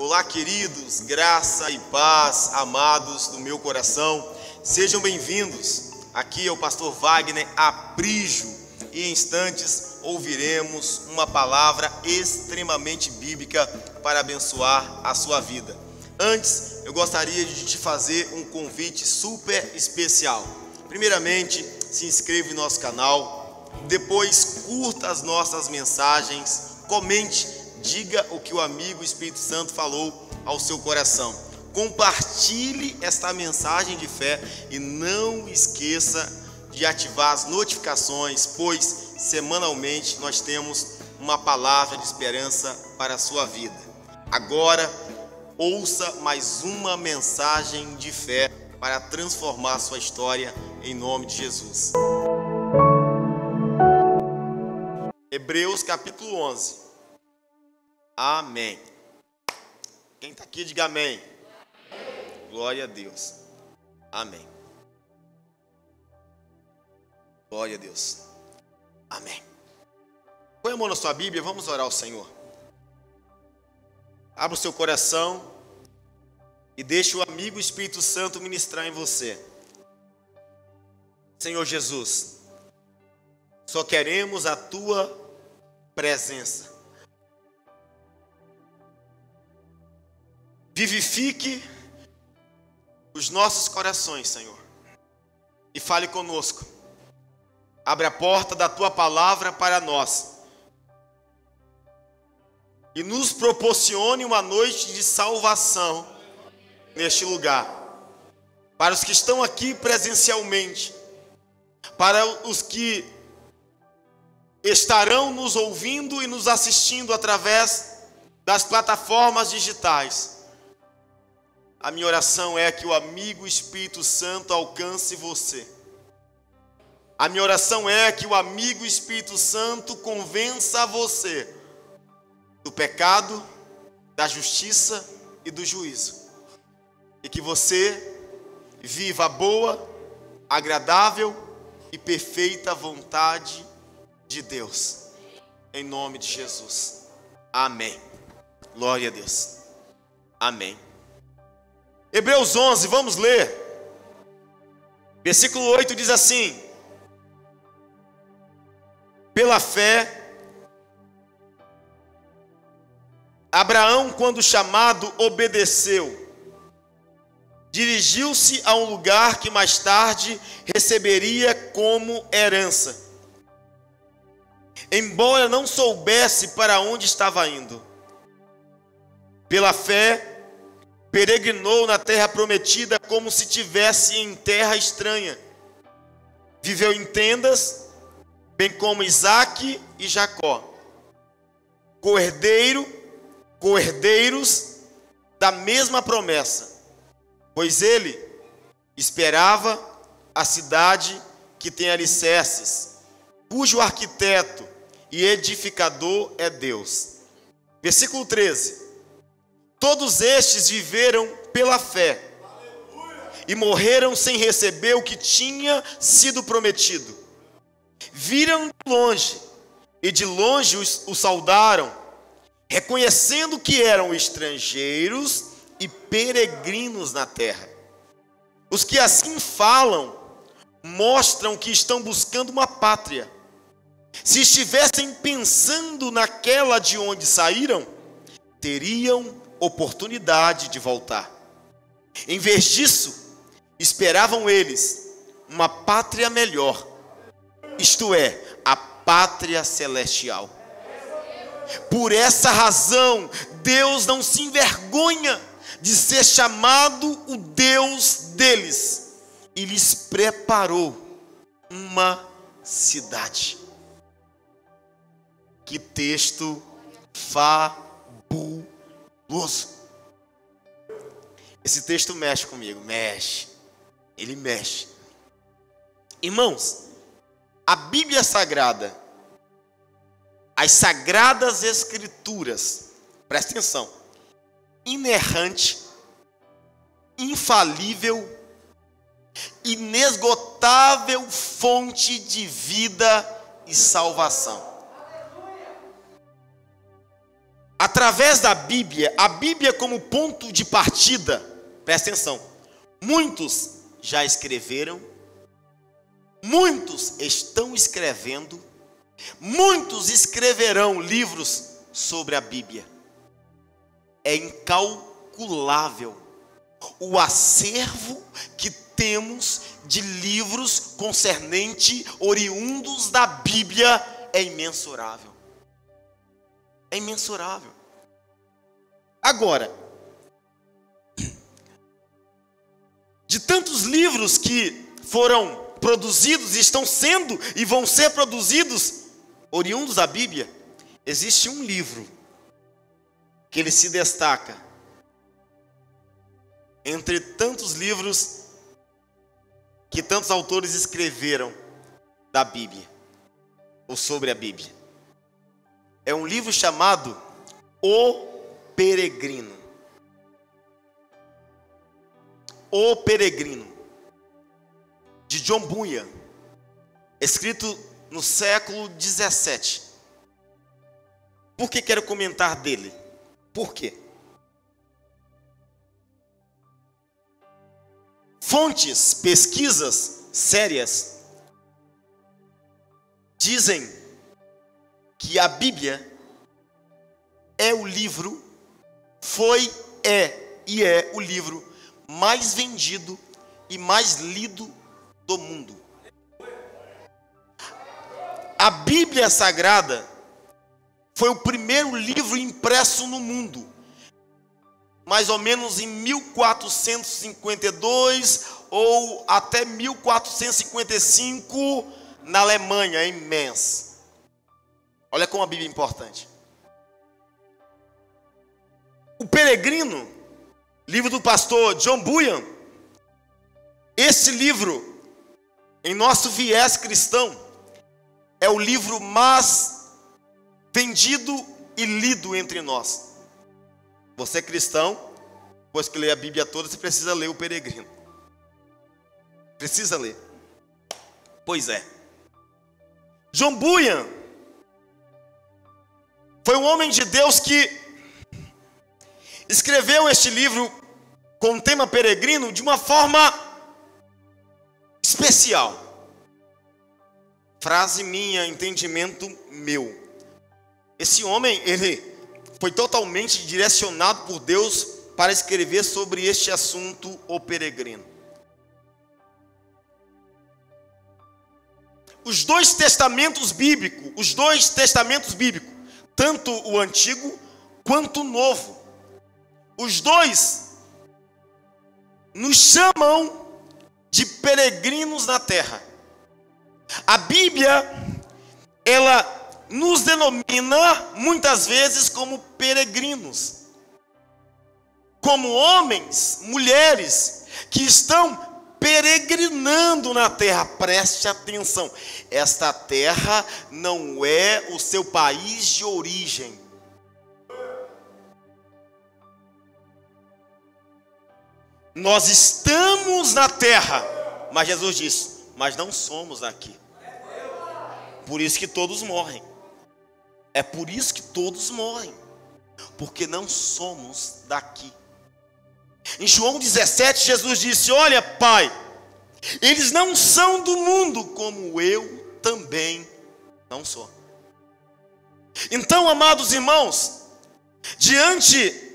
Olá, queridos, graça e paz, amados do meu coração, sejam bem-vindos. Aqui é o pastor Wagner Aprígio e em instantes ouviremos uma palavra extremamente bíblica para abençoar a sua vida. Antes, eu gostaria de te fazer um convite super especial. Primeiramente, se inscreva em nosso canal, depois curta as nossas mensagens, comente, diga o que o amigo Espírito Santo falou ao seu coração. Compartilhe esta mensagem de fé e não esqueça de ativar as notificações, pois semanalmente nós temos uma palavra de esperança para a sua vida. Agora, ouça mais uma mensagem de fé para transformar a sua história em nome de Jesus. Hebreus capítulo 11. Amém. Quem está aqui, diga amém. Glória a Deus. Amém. Glória a Deus. Amém. Põe a mão na sua Bíblia, vamos orar ao Senhor. Abra o seu coração e deixe o amigo Espírito Santo ministrar em você. Senhor Jesus, só queremos a tua presença. Vivifique os nossos corações, Senhor, e fale conosco. Abre a porta da tua palavra para nós e nos proporcione uma noite de salvação neste lugar. Para os que estão aqui presencialmente, para os que estarão nos ouvindo e nos assistindo através das plataformas digitais. A minha oração é que o amigo Espírito Santo alcance você. A minha oração é que o amigo Espírito Santo convença você do pecado, da justiça e do juízo. E que você viva a boa, agradável e perfeita vontade de Deus. Em nome de Jesus. Amém. Glória a Deus. Amém. Hebreus 11, vamos ler. Versículo 8 diz assim: pela fé, Abraão, quando chamado, obedeceu. Dirigiu-se a um lugar que mais tarde receberia como herança, embora não soubesse para onde estava indo. Pela fé, peregrinou na terra prometida como se estivesse em terra estranha. Viveu em tendas, bem como Isaque e Jacó, co-herdeiros da mesma promessa, pois ele esperava a cidade que tem alicerces, cujo arquiteto e edificador é Deus. Versículo 13. Todos estes viveram pela fé e morreram sem receber o que tinha sido prometido. Viram de longe e de longe o saudaram, reconhecendo que eram estrangeiros e peregrinos na terra. Os que assim falam mostram que estão buscando uma pátria. Se estivessem pensando naquela de onde saíram, teriam oportunidade de voltar. Em vez disso, esperavam eles uma pátria melhor, isto é, a pátria celestial. Por essa razão, Deus não se envergonha de ser chamado o Deus deles e lhes preparou uma cidade. Que texto fabuloso! Esse texto mexe comigo, ele mexe. Irmãos, a Bíblia Sagrada, as Sagradas Escrituras, presta atenção, inerrante, infalível, inesgotável fonte de vida e salvação. através da Bíblia, a Bíblia como ponto de partida, presta atenção, muitos já escreveram, muitos estão escrevendo, muitos escreverão livros sobre a Bíblia. É incalculável o acervo que temos de livros concernente oriundos da Bíblia, é imensurável. É imensurável. Agora, de tantos livros que foram produzidos, estão sendo e vão ser produzidos oriundos da Bíblia, existe um livro que ele se destaca entre tantos livros que tantos autores escreveram da Bíblia, ou sobre a Bíblia. É um livro chamado O Peregrino. O Peregrino, de John Bunyan, escrito no século 17. Por que quero comentar dele? Por quê? Fontes, pesquisas sérias dizem que a Bíblia é o livro, é o livro mais vendido e mais lido do mundo. A Bíblia Sagrada foi o primeiro livro impresso no mundo, mais ou menos em 1452 ou até 1455 na Alemanha, em Mainz. Olha como a Bíblia é importante. O Peregrino, livro do pastor John Bunyan, esse livro, em nosso viés cristão, é o livro mais vendido e lido entre nós. Você é cristão, depois que lê a Bíblia toda, você precisa ler o Peregrino. Precisa ler. Pois é. John Bunyan foi um homem de Deus que escreveu este livro com o tema peregrino de uma forma especial. Frase minha, entendimento meu. Esse homem, ele foi totalmente direcionado por Deus para escrever sobre este assunto, o peregrino. Os dois testamentos bíblicos, tanto o Antigo quanto o Novo, os dois nos chamam de peregrinos na terra. A Bíblia, ela nos denomina muitas vezes como peregrinos, como homens, mulheres que estão peregrinando na terra. Preste atenção, esta terra não é o seu país de origem. Nós estamos na terra, mas Jesus diz, mas não somos daqui. Por isso que todos morrem. É por isso que todos morrem, porque não somos daqui. Em João 17, Jesus disse, olha, Pai, eles não são do mundo, como eu também não sou. Então, amados irmãos, diante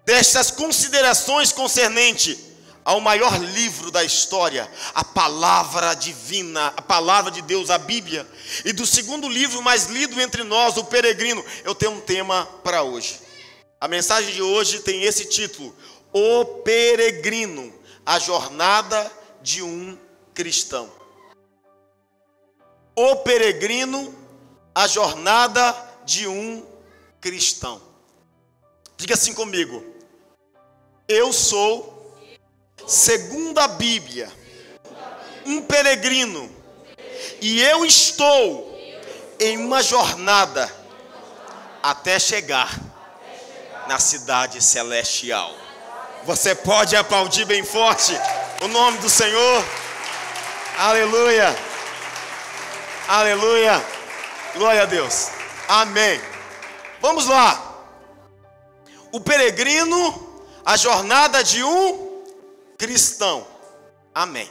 destas considerações concernente ao maior livro da história, a palavra divina, a palavra de Deus, a Bíblia, e do segundo livro mais lido entre nós, o Peregrino, eu tenho um tema para hoje. A mensagem de hoje tem esse título: O Peregrino, a jornada de um cristão. O Peregrino, a jornada de um cristão. Diga assim comigo: eu sou, segundo a Bíblia, um peregrino, e eu estou em uma jornada até chegar na cidade celestial. Você pode aplaudir bem forte o nome do Senhor? Aleluia, aleluia, glória a Deus, amém. Vamos lá. O peregrino, a jornada de um cristão. Amém.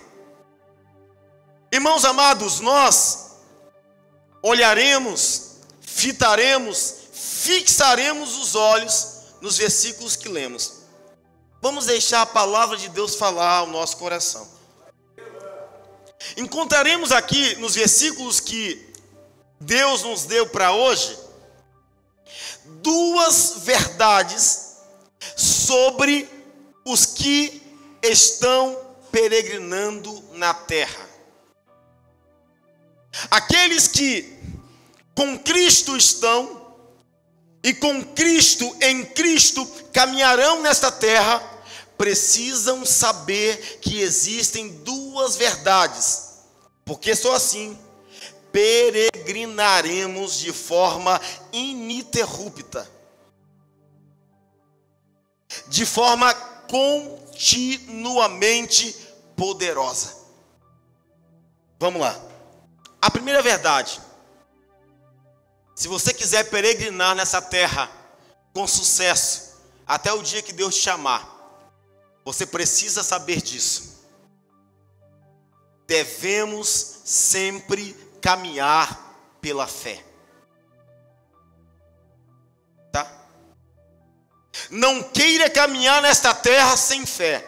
Irmãos amados, nós olharemos, fitaremos, fixaremos os olhos nos versículos que lemos. Vamos deixar a palavra de Deus falar ao nosso coração. Encontraremos aqui nos versículos que Deus nos deu para hoje duas verdades sobre os que estão peregrinando na terra. Aqueles que com Cristo estão e com Cristo, em Cristo, caminharão nesta terra, precisam saber que existem duas verdades, porque só assim peregrinaremos de forma ininterrupta, de forma continuamente poderosa. Vamos lá. A primeira verdade: se você quiser peregrinar nessa terra com sucesso, até o dia que Deus te chamar, você precisa saber disso. Devemos sempre caminhar pela fé. Tá? Não queira caminhar nesta terra sem fé.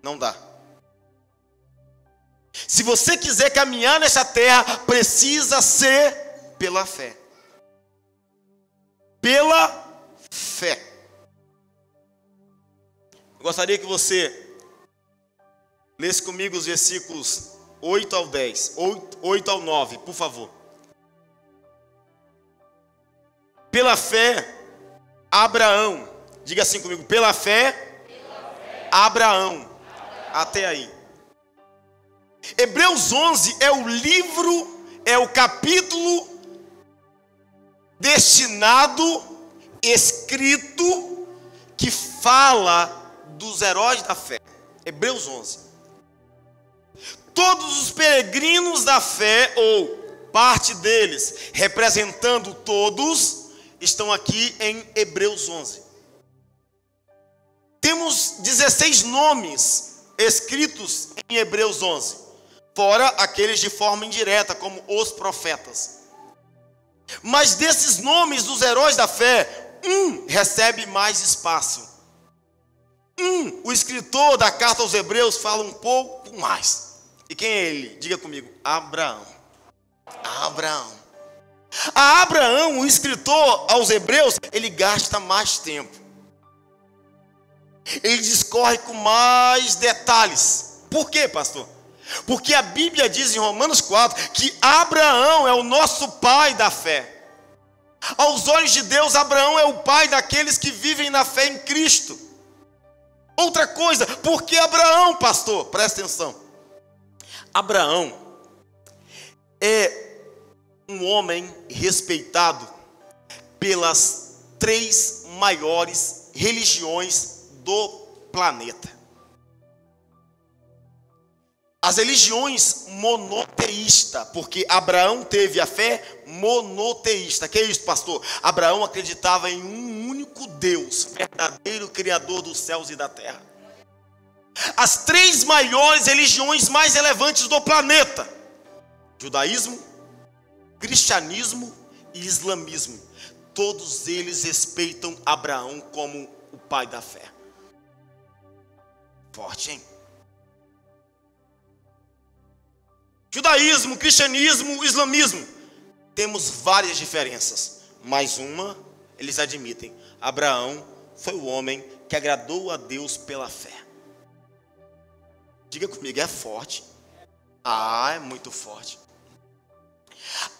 Não dá. Se você quiser caminhar nessa terra, precisa ser pela fé. Pela fé. Eu gostaria que você lesse comigo os versículos 8 ao 10, 8 ao 9, por favor. Pela fé, Abraão, diga assim comigo, pela fé, Abraão. Até aí. Hebreus 11 é o livro, é o capítulo destinado, escrito, que fala dos heróis da fé. Hebreus 11. Todos os peregrinos da fé, ou parte deles, representando todos, estão aqui em Hebreus 11. Temos 16 nomes escritos em Hebreus 11, fora aqueles de forma indireta, como os profetas. Mas desses nomes dos heróis da fé, um recebe mais espaço. O escritor da carta aos Hebreus fala um pouco mais. E quem é ele? Diga comigo, Abraão. Abraão. A Abraão, o escritor aos Hebreus, ele gasta mais tempo. Ele discorre com mais detalhes. Por quê, pastor? Porque a Bíblia diz em Romanos 4 que Abraão é o nosso pai da fé. Aos olhos de Deus, Abraão é o pai daqueles que vivem na fé em Cristo. Outra coisa, por que Abraão, pastor? Presta atenção. Abraão é um homem respeitado pelas 3 maiores religiões do planeta. As religiões monoteístas, porque Abraão teve a fé monoteísta. Que é isso, pastor? Abraão acreditava em um único Deus, verdadeiro Criador dos céus e da terra. As 3 maiores religiões mais relevantes do planeta: judaísmo, cristianismo e islamismo. Todos eles respeitam Abraão como o pai da fé. Forte, hein? Judaísmo, cristianismo, islamismo, temos várias diferenças, mas uma eles admitem: Abraão foi o homem que agradou a Deus pela fé. Diga comigo, é forte? É muito forte.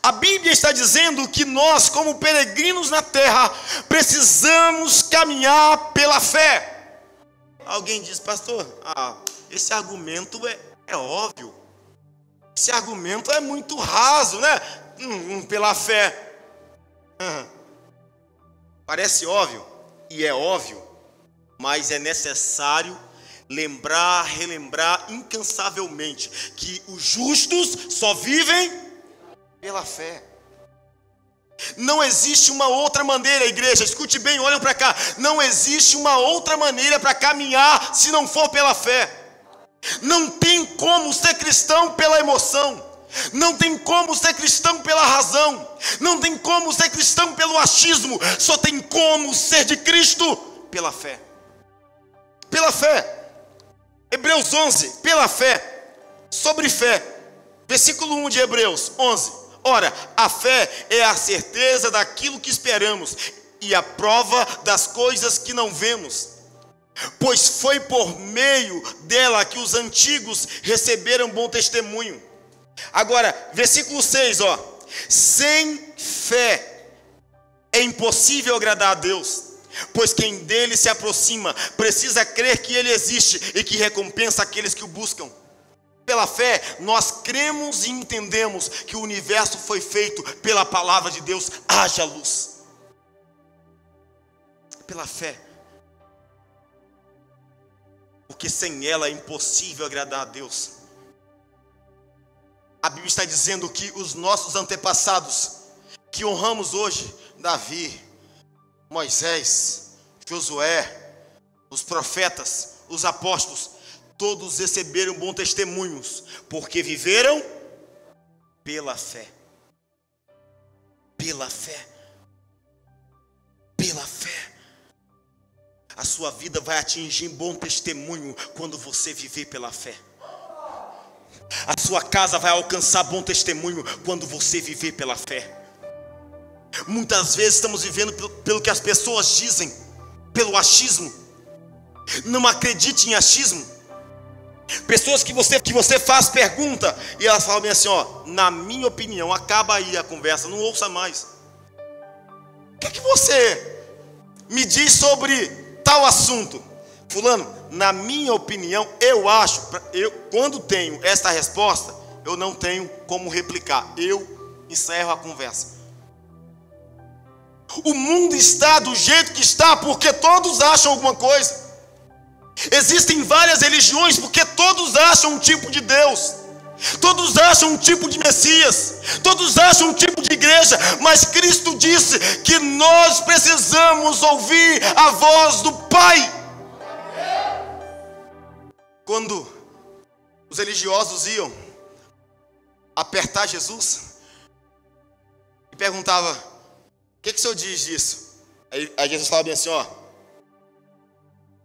A Bíblia está dizendo que nós, como peregrinos na terra, precisamos caminhar pela fé. Alguém diz, pastor, esse argumento é óbvio. Esse argumento é muito raso, né? Pela fé. Parece óbvio, e é óbvio, mas é necessário lembrar, relembrar incansavelmente que os justos só vivem pela fé. Não existe uma outra maneira, igreja, escute bem, olhem para cá. Não existe uma outra maneira para caminhar se não for pela fé. Não tem como ser cristão pela emoção. Não tem como ser cristão pela razão. Não tem como ser cristão pelo achismo. Só tem como ser de Cristo pela fé. Pela fé. Hebreus 11, pela fé. Sobre fé. Versículo 1 de Hebreus 11. Ora, a fé é a certeza daquilo que esperamos e a prova das coisas que não vemos. Pois foi por meio dela que os antigos receberam bom testemunho. Agora, versículo 6, ó. Sem fé é impossível agradar a Deus, pois quem dele se aproxima precisa crer que ele existe e que recompensa aqueles que o buscam. Pela fé, nós cremos e entendemos que o universo foi feito pela palavra de Deus, haja luz. Pela fé. Porque sem ela é impossível agradar a Deus. A Bíblia está dizendo que os nossos antepassados, que honramos hoje, Davi, Moisés, Josué, os profetas, os apóstolos, todos receberam bons testemunhos, porque viveram pela fé. Pela fé. Pela fé. A sua vida vai atingir bom testemunho quando você viver pela fé. A sua casa vai alcançar bom testemunho quando você viver pela fé. Muitas vezes estamos vivendo pelo que as pessoas dizem, pelo achismo. Não acredite em achismo. Pessoas que você faz pergunta e elas falam bem assim, ó, na minha opinião, acaba aí a conversa, não ouça mais. O que você me diz sobre tal assunto? Fulano, na minha opinião, eu acho, quando tenho esta resposta, eu não tenho como replicar, eu encerro a conversa. O mundo está do jeito que está porque todos acham alguma coisa. Existem várias religiões porque todos acham um tipo de Deus, todos acham um tipo de Messias, todos acham um tipo de igreja, mas Cristo disse que nós precisamos ouvir a voz do Pai. Quando os religiosos iam apertar Jesus e perguntava, o que o senhor diz disso? Aí Jesus falava bem assim, ó,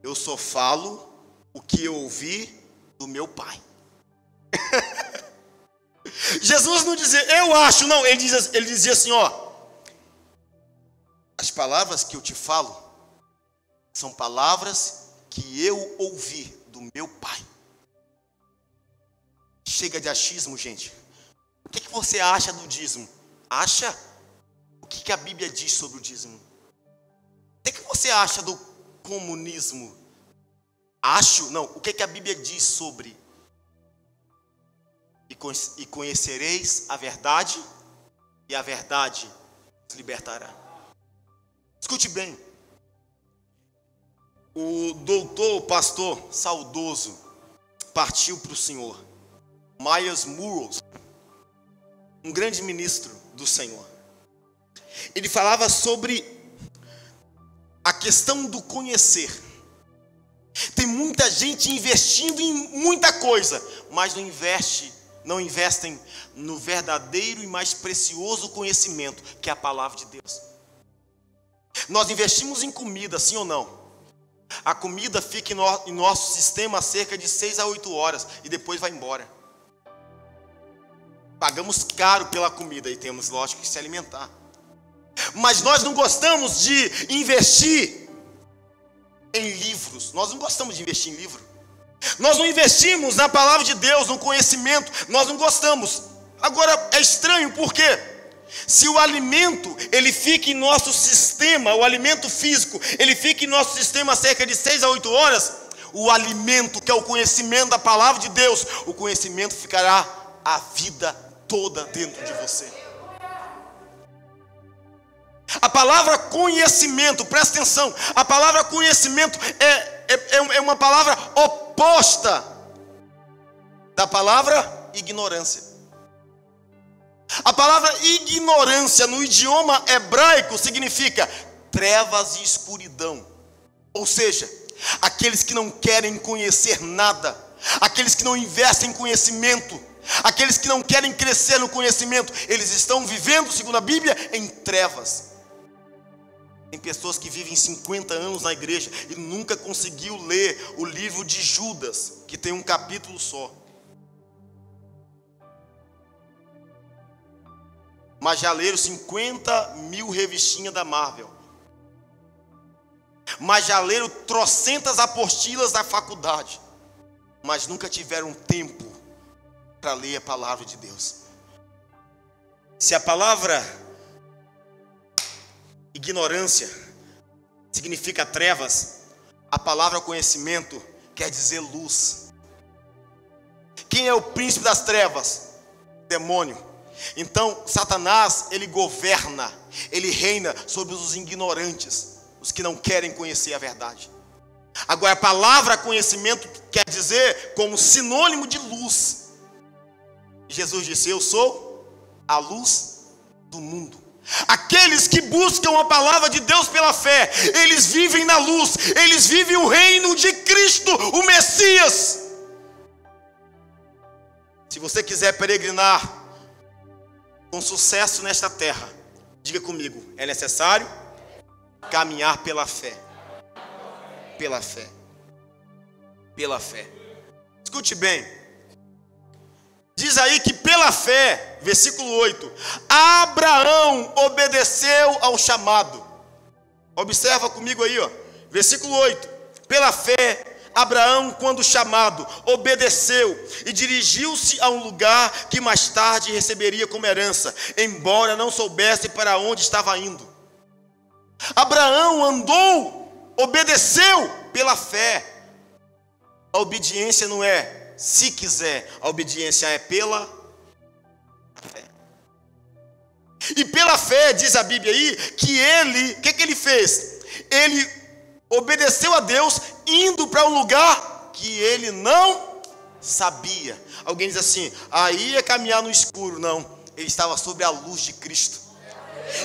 eu só falo o que eu ouvi do meu Pai. Jesus não dizia, eu acho, não, ele dizia assim, ó, as palavras que eu te falo são palavras que eu ouvi do meu Pai. Chega de achismo, gente. O que você acha do dízimo? Acha? O que a Bíblia diz sobre o dízimo? O que você acha do comunismo? Acho? Não. O que a Bíblia diz sobre? E conhecereis a verdade, e a verdade os libertará. Escute bem. O doutor, pastor saudoso, partiu para o Senhor, Myers Munroe, um grande ministro do Senhor. Ele falava sobre a questão do conhecer. Tem muita gente investindo em muita coisa, mas não investem no verdadeiro e mais precioso conhecimento, que é a palavra de Deus. Nós investimos em comida, sim ou não? A comida fica em nosso sistema cerca de 6 a 8 horas e depois vai embora. Pagamos caro pela comida e temos, lógico, que se alimentar. Mas nós não gostamos de investir em livros. Nós não gostamos de investir em livro. Nós não investimos na palavra de Deus, no conhecimento. Nós não gostamos. Agora é estranho, por quê? Se o alimento, ele fica em nosso sistema, o alimento físico, ele fica em nosso sistema cerca de 6 a 8 horas, o alimento, que é o conhecimento da palavra de Deus, o conhecimento ficará a vida toda dentro de você. A palavra conhecimento, presta atenção, a palavra conhecimento é uma palavra oposta da palavra ignorância. A palavra ignorância no idioma hebraico significa trevas e escuridão. Ou seja, aqueles que não querem conhecer nada, aqueles que não investem em conhecimento, aqueles que não querem crescer no conhecimento, eles estão vivendo, segundo a Bíblia, em trevas. Tem pessoas que vivem 50 anos na igreja e nunca conseguiu ler o livro de Judas, que tem um capítulo só. Mas já leram 50 mil revistinhas da Marvel. Mas já leram trocentas apostilas da faculdade. Mas nunca tiveram tempo para ler a palavra de Deus. Se a palavra ignorância significa trevas, a palavra conhecimento quer dizer luz. Quem é o príncipe das trevas? Demônio. Então, Satanás, ele governa, ele reina sobre os ignorantes, os que não querem conhecer a verdade. Agora, a palavra conhecimento quer dizer como sinônimo de luz. Jesus disse: eu sou a luz do mundo. Aqueles que buscam a palavra de Deus pela fé, eles vivem na luz, eles vivem o reino de Cristo, o Messias. Se você quiser peregrinar com sucesso nesta terra, diga comigo: é necessário caminhar pela fé. Pela fé. Pela fé. Escute bem. Diz aí que pela fé, versículo 8, Abraão obedeceu ao chamado. Observa comigo aí, ó, versículo 8. Pela fé, Abraão, quando chamado, obedeceu e dirigiu-se a um lugar que mais tarde receberia como herança, embora não soubesse para onde estava indo. Abraão andou, obedeceu pela fé. A obediência não é se quiser, a obediência é pela fé. E pela fé, diz a Bíblia aí, que ele, o que ele fez? Ele obedeceu a Deus, indo para um lugar que ele não sabia. Alguém diz assim: aí é caminhar no escuro. Não, ele estava sob a luz de Cristo.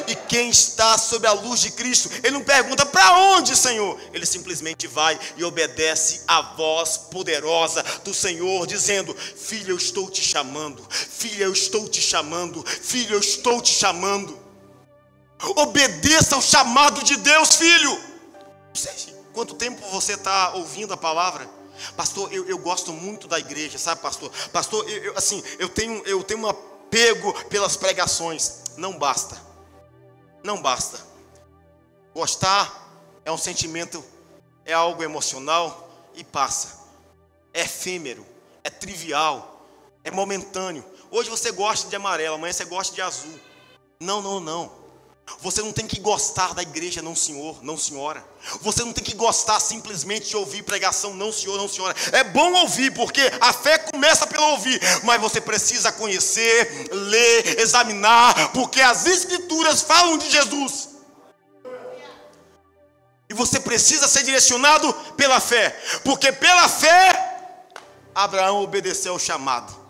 E quem está sob a luz de Cristo, ele não pergunta: para onde, Senhor? Ele simplesmente vai e obedece à voz poderosa do Senhor, dizendo: filho, eu estou te chamando. Filha, eu estou te chamando. Filho, eu estou te chamando. Obedeça ao chamado de Deus, filho. Não sei quanto tempo você está ouvindo a palavra. Pastor, eu gosto muito da igreja, sabe, pastor? Pastor, eu tenho um apego pelas pregações. Não basta. Não basta. Gostar é um sentimento, é algo emocional e passa. É efêmero, é trivial, é momentâneo. Hoje você gosta de amarelo, amanhã você gosta de azul. Não. Você não tem que gostar da igreja, não senhor, não senhora. Você não tem que gostar simplesmente de ouvir pregação, não senhor, não senhora. É bom ouvir, porque a fé começa pelo ouvir. Mas você precisa conhecer, ler, examinar, porque as escrituras falam de Jesus. E você precisa ser direcionado pela fé, porque pela fé Abraão obedeceu ao chamado.